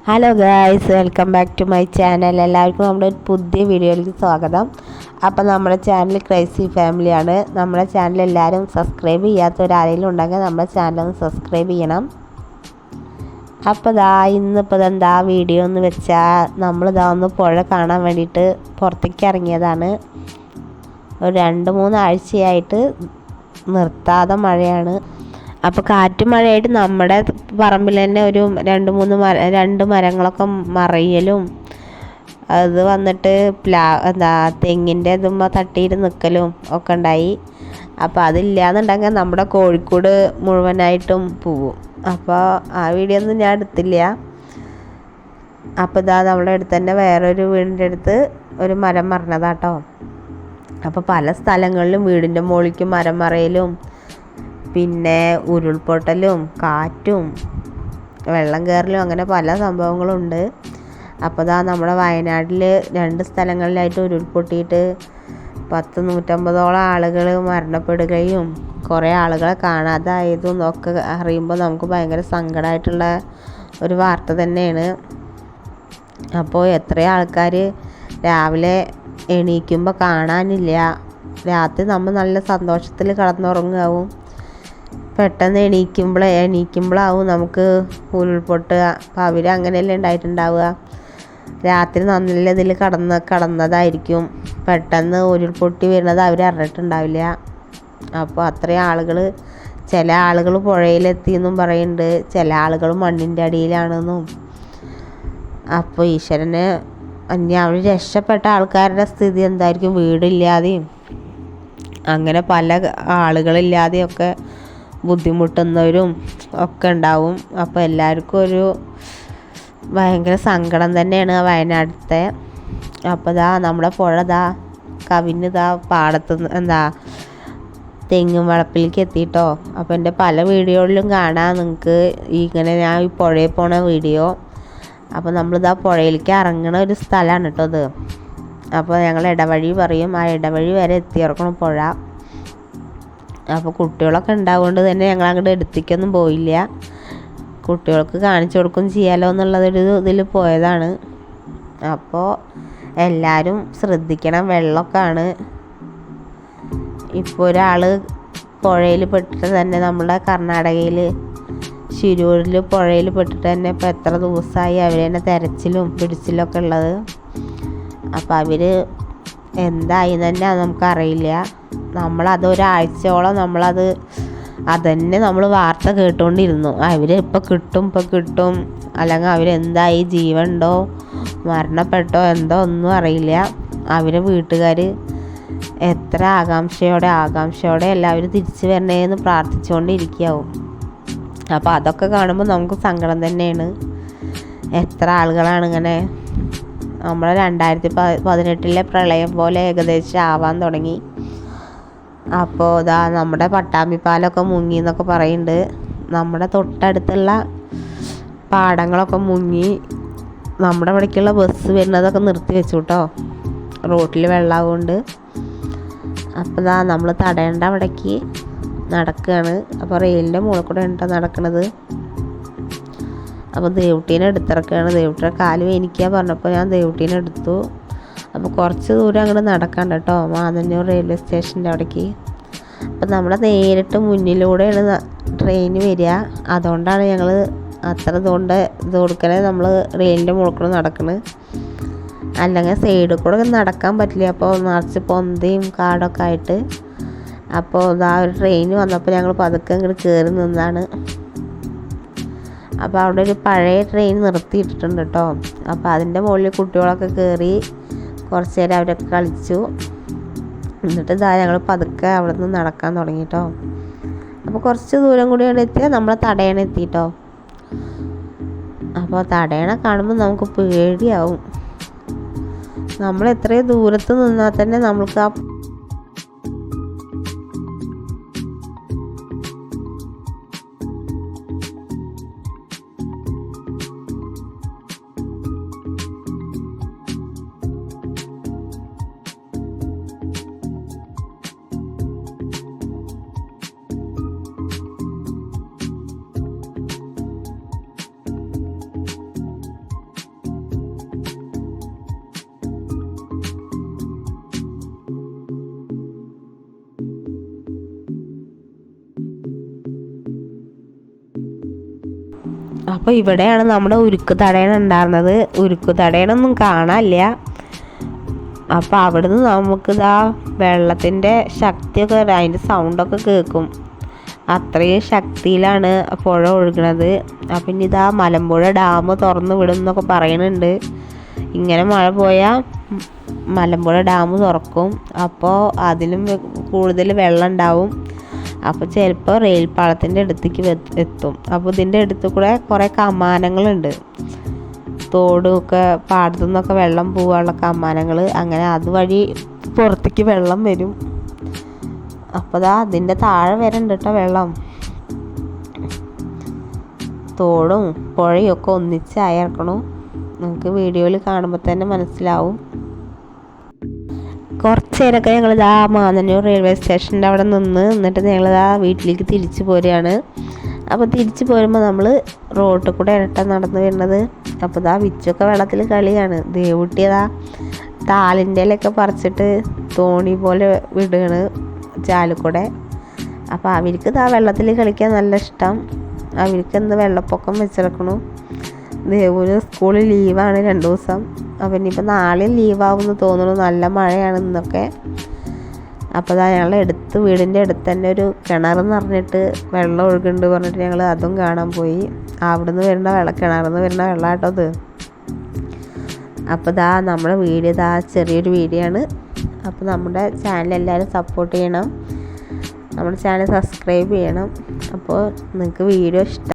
Hello guys, welcome back to my channel. എല്ലാവർക്കും നമ്മുടെ ഒരു പുതിയ വീഡിയോയിലേക്ക് സ്വാഗതം. അപ്പോൾ നമ്മുടെ ചാനൽ ക്രൈസി ഫാമിലിയാണ്. നമ്മുടെ ചാനൽ എല്ലാവരും സബ്സ്ക്രൈബ് ചെയ്യാത്തവരാരെങ്കിലും ഉണ്ടെങ്കിൽ നമ്മുടെ ചാനൽ ഒന്ന് സബ്സ്ക്രൈബ് ചെയ്യണം. അപ്പോൾ ഇന്നിപ്പോൾ എന്താ വീഡിയോ എന്ന് വെച്ചാൽ നമ്മളിതാ ഒന്ന് പുഴ കാണാൻ വേണ്ടിയിട്ട് പുറത്തേക്ക് ഇറങ്ങിയതാണ്. ഒരു 2-3 ആഴ്ചയായിട്ട് നിർത്താതെ മഴയാണ്. അപ്പോൾ കാറ്റും മഴയായിട്ട് നമ്മുടെ പറമ്പിൽ തന്നെ ഒരു 2 മരങ്ങളൊക്കെ മറിയലും അത് വന്നിട്ട് തെങ്ങിൻ്റെ ഇതുമ്പോൾ തട്ടിയിട്ട് നിൽക്കലും ഒക്കെ ഉണ്ടായി. അപ്പോൾ അതില്ലാന്നുണ്ടെങ്കിൽ നമ്മുടെ കോഴിക്കോട് മുഴുവനായിട്ടും പോവും. അപ്പോൾ ആ വീഡിയോ ഒന്നും ഞാൻ എടുത്തില്ല. അപ്പോൾ നമ്മുടെ അടുത്ത് തന്നെ വേറൊരു വീടിൻ്റെ അടുത്ത് ഒരു മരം മറിഞ്ഞതാട്ടോ. അപ്പോൾ പല സ്ഥലങ്ങളിലും വീടിൻ്റെ മുകളിലേക്ക് മരം മറയലും പിന്നെ ഉരുൾപൊട്ടലും കാറ്റും വെള്ളം കയറലും അങ്ങനെ പല സംഭവങ്ങളുണ്ട്. അപ്പോൾ നമ്മുടെ വയനാട്ടിൽ 2 സ്ഥലങ്ങളിലായിട്ട് ഉരുൾപൊട്ടിയിട്ട് 150-150ഓളം ആളുകൾ മരണപ്പെടുകയും കുറേ ആളുകളെ കാണാതായതും ഒക്കെ അറിയുമ്പോൾ നമുക്ക് ഭയങ്കര സങ്കടമായിട്ടുള്ള ഒരു വാർത്ത തന്നെയാണ്. അപ്പോൾ എത്രയോ ആൾക്കാർ രാവിലെ എണീക്കുമ്പോൾ കാണാനില്ല. രാത്രി നമ്മൾ നല്ല സന്തോഷത്തിൽ കിടന്നുറങ്ങാവും. പെട്ടെന്ന് എണീക്കുമ്പോഴാവും നമുക്ക് ഉരുൾപൊട്ടുക. അപ്പോൾ അവർ അങ്ങനെയല്ലേ ഉണ്ടായിട്ടുണ്ടാവുക. രാത്രി നല്ല ഇതിൽ കടന്നതായിരിക്കും. പെട്ടെന്ന് ഉരുൾപൊട്ടി വരുന്നത് അവർ അറിഞ്ഞിട്ടുണ്ടാവില്ല. അപ്പോൾ അത്രയും ആളുകൾ, ചില ആളുകൾ പുഴയിലെത്തിയെന്നും പറയുന്നുണ്ട്, ചില ആളുകൾ മണ്ണിൻ്റെ അടിയിലാണെന്നും. അപ്പോൾ ഈശ്വരന് അവർ രക്ഷപ്പെട്ട ആൾക്കാരുടെ സ്ഥിതി എന്തായിരിക്കും? വീടില്ലാതെയും അങ്ങനെ പല ആളുകളില്ലാതെയൊക്കെ ബുദ്ധിമുട്ടുന്നവരും ഒക്കെ ഉണ്ടാവും. അപ്പോൾ എല്ലാവർക്കും ഒരു ഭയങ്കര സങ്കടം തന്നെയാണ് വയനാട്ടിലത്തെ. അപ്പോൾ നമ്മുടെ പുഴ കവിഞ്ഞ് പാടത്ത് തെങ്ങും വളപ്പിലേക്ക് എത്തിയിട്ടോ. അപ്പോൾ എൻ്റെ പല വീഡിയോകളിലും കാണാം നിങ്ങൾക്ക് ഇങ്ങനെ ഞാൻ ഈ പുഴയിൽ പോണ വീഡിയോ. അപ്പോൾ നമ്മളിതാ പുഴയിലേക്ക് ഇറങ്ങണ ഒരു സ്ഥലമാണ് കേട്ടോ ഇത്. അപ്പോൾ ഞങ്ങൾ ഇടവഴി പറയും. ആ ഇടവഴി വരെ എത്തിയിറക്കണം പുഴ. അപ്പോൾ കുട്ടികളൊക്കെ ഉണ്ടാവുകൊണ്ട് തന്നെ ഞങ്ങൾ അങ്ങോട്ട് എടുത്തേക്കൊന്നും പോയില്ല. കുട്ടികൾക്ക് കാണിച്ചു കൊടുക്കും ചെയ്യാലോ എന്നുള്ളതൊരു ഇതിൽ പോയതാണ്. അപ്പോൾ എല്ലാവരും ശ്രദ്ധിക്കണം, വെള്ളമൊക്കെയാണ്. ഇപ്പോൾ ഒരാൾ പുഴയിൽ പെട്ടിട്ട് തന്നെ നമ്മുടെ കർണാടകയിൽ ശിരൂരിൽ പുഴയിൽ പെട്ടിട്ട് തന്നെ ഇപ്പോൾ എത്ര ദിവസമായി അവർ തന്നെ തെരച്ചിലും പിടിച്ചിലൊക്കെ ഉള്ളത്. അപ്പോൾ അവർ എന്തായി തന്നെ നമുക്കറിയില്ല. നമ്മളത് ഒരാഴ്ചയോളം അതന്നെ നമ്മൾ വാർത്ത കേട്ടുകൊണ്ടിരുന്നു. അവർ ഇപ്പോൾ കിട്ടും, അല്ലെങ്കിൽ അവരെന്തായി, ജീവനുണ്ടോ മരണപ്പെട്ടോ എന്തോ ഒന്നും അറിയില്ല. അവരെ വീട്ടുകാർ എത്ര ആകാംക്ഷയോടെ എല്ലാവരും തിരിച്ചു വരണേന്ന് പ്രാർത്ഥിച്ചുകൊണ്ടിരിക്കുകയാവും. അപ്പോൾ അതൊക്കെ കാണുമ്പോൾ നമുക്ക് സങ്കടം തന്നെയാണ്. എത്ര ആളുകളാണ് ഇങ്ങനെ നമ്മളെ 2018 പ്രളയം പോലെ ഏകദേശം ആവാൻ തുടങ്ങി. അപ്പോൾ നമ്മുടെ പട്ടാമ്പിപ്പാലമൊക്കെ മുങ്ങി എന്നൊക്കെ പറയുന്നുണ്ട്. നമ്മുടെ തൊട്ടടുത്തുള്ള പാടങ്ങളൊക്കെ മുങ്ങി. നമ്മുടെ ഇവിടേക്കുള്ള ബസ് വരുന്നതൊക്കെ നിർത്തി വെച്ചു കേട്ടോ, റോട്ടിൽ വെള്ളമാവുകൊണ്ട്. അപ്പോൾ നമ്മൾ തടയേണ്ട അവിടേക്ക് നടക്കുകയാണ്. അപ്പോൾ റെയിലിൻ്റെ മുകളിൽ കൂടെ ഉണ്ടോ നടക്കണത്. അപ്പോൾ ദേവുട്ടീനെ എടുത്തിറക്കുകയാണ്. ദേവുട്ടിയുടെ കാല് വേനിക്കുക പറഞ്ഞപ്പോൾ ഞാൻ ദേവുട്ടീനെ എടുത്തു. അപ്പോൾ കുറച്ച് ദൂരം അങ്ങോട്ട് നടക്കണ്ട കേട്ടോ, മാതന്നൂർ റെയിൽവേ സ്റ്റേഷൻ്റെ അവിടേക്ക്. അപ്പം നമ്മുടെ നേരിട്ട് മുന്നിലൂടെയാണ് ട്രെയിൻ വരിക. അതുകൊണ്ടാണ് ഞങ്ങൾ അത്ര ഇത് കൊടുക്കണേ നമ്മൾ റെയിലിൻ്റെ മുകളിൽ കൂടെ നടക്കുന്നത്. അല്ലെങ്കിൽ സൈഡിൽ കൂടെ നടക്കാൻ പറ്റില്ല. അപ്പോൾ നിറച്ച് പൊന്തയും കാടൊക്കെ ആയിട്ട്. അപ്പോൾ ഒരു ട്രെയിൻ വന്നപ്പോൾ ഞങ്ങൾ പതുക്കെ ഇങ്ങോട്ട് കയറി നിന്നാണ്. അപ്പോൾ അവിടെ ഒരു പഴയ ട്രെയിൻ നിർത്തിയിട്ടിട്ടുണ്ട് കേട്ടോ. അപ്പോൾ അതിൻ്റെ മുകളിൽ കുട്ടികളൊക്കെ കയറി കുറച്ച് നേരം അവരൊക്കെ കളിച്ചു. എന്നിട്ട് ഞങ്ങൾ പതുക്കെ അവിടെ നിന്ന് നടക്കാൻ തുടങ്ങി കേട്ടോ. അപ്പോൾ കുറച്ച് ദൂരം കൂടി അവിടെ എത്തിയാൽ നമ്മളെ തടയണ എത്തിയിട്ടോ. അപ്പോൾ തടയണ കാണുമ്പോൾ നമുക്ക് പേടിയാവും. നമ്മൾ എത്രയും ദൂരത്ത് നിന്നാൽ തന്നെ നമ്മൾക്ക് ആ അപ്പോൾ ഇവിടെയാണ് നമ്മുടെ ഉരുക്ക് തടയണ ഉണ്ടായിരുന്നത്. ഉരുക്ക് തടയണൊന്നും കാണാനില്ല. അപ്പോൾ അവിടുന്ന് നമുക്കിതാ വെള്ളത്തിൻ്റെ ശക്തിയൊക്കെ അതിൻ്റെ സൗണ്ടൊക്കെ കേൾക്കും. അത്രയും ശക്തിയിലാണ് പുഴ ഒഴുകണത്. അപ്പം ഇനി ഇതാ മലമ്പുഴ ഡാം തുറന്ന് വിടും എന്നൊക്കെ പറയുന്നുണ്ട്. ഇങ്ങനെ മഴ പോയാൽ മലമ്പുഴ ഡാം തുറക്കും. അപ്പോൾ അതിലും കൂടുതൽ വെള്ളം ഉണ്ടാവും. അപ്പോൾ ചിലപ്പോൾ റെയിൽ പാളത്തിൻ്റെ അടുത്തേക്ക് എത്തും. അപ്പോൾ ഇതിൻ്റെ അടുത്ത് കൂടെ കുറേ കമാനങ്ങളുണ്ട്. തോടുമൊക്കെ പാടത്തു നിന്നൊക്കെ വെള്ളം പോകാനുള്ള കമാനങ്ങൾ. അങ്ങനെ അതുവഴി പുറത്തേക്ക് വെള്ളം വരും. അപ്പോൾ ദാ അതിൻ്റെ താഴെ വരണ്ട് കേട്ടോ വെള്ളം. തോടും പുഴയും ഒക്കെ ഒന്നിച്ചായിരിക്കണു. നമുക്ക് വീഡിയോയിൽ കാണുമ്പോൾ തന്നെ മനസ്സിലാവും. കുറച്ച് നേരമൊക്കെ ഞങ്ങളിതാ മാന്നന്നൂർ റെയിൽവേ സ്റ്റേഷൻ്റെ അവിടെ എന്നിട്ട് ഞങ്ങളിതാ വീട്ടിലേക്ക് തിരിച്ചു പോരുകയാണ്. അപ്പോൾ തിരിച്ചു പോരുമ്പോൾ നമ്മൾ റോട്ടിൽ കൂടെ ഇരട്ട നടന്ന് വരുന്നത്. അപ്പോൾ ഇതാ വിച്ചൊക്കെ വെള്ളത്തിൽ കളിയാണ്. ദേവുട്ടിയതാ താളിൻ്റെ ഇലയൊക്കെ പറിച്ചിട്ട് തോണി പോലെ വിടുകയാണ് ചാലിക്കൂടെ. അപ്പോൾ അവർക്ക് ഇതാ വെള്ളത്തിൽ കളിക്കാൻ നല്ല ഇഷ്ടം. അവർക്ക് എന്ത് വെള്ളപ്പൊക്കം വെച്ചെടുക്കണു. ദേവുവിന് സ്കൂളിൽ ലീവാണ് 2 ദിവസം. അപ്പം ഇനിയിപ്പോൾ നാളെ ലീവാകുമെന്ന് തോന്നുന്നു. നല്ല മഴയാണ് ഇന്നൊക്കെ. അപ്പോൾ അതാ ഞങ്ങൾ വീടിൻ്റെ അടുത്ത് തന്നെ ഒരു കിണറെന്ന് പറഞ്ഞിട്ട് വെള്ളം ഒഴുകുന്നുണ്ട് പറഞ്ഞിട്ട് ഞങ്ങൾ അതും കാണാൻ പോയി. അവിടുന്ന് വരുന്ന കിണറിന്ന് വരുന്ന വെള്ളമാട്ടോ അത്. അപ്പോൾ ഇതാ നമ്മുടെ വീഡിയോ ഇതാ ചെറിയൊരു വീഡിയോ ആണ്. അപ്പോൾ നമ്മുടെ ചാനൽ എല്ലാവരും സപ്പോർട്ട് ചെയ്യണം. നമ്മുടെ ചാനൽ സബ്സ്ക്രൈബ് ചെയ്യണം. അപ്പോൾ നിങ്ങൾക്ക് വീഡിയോ ഇഷ്ടം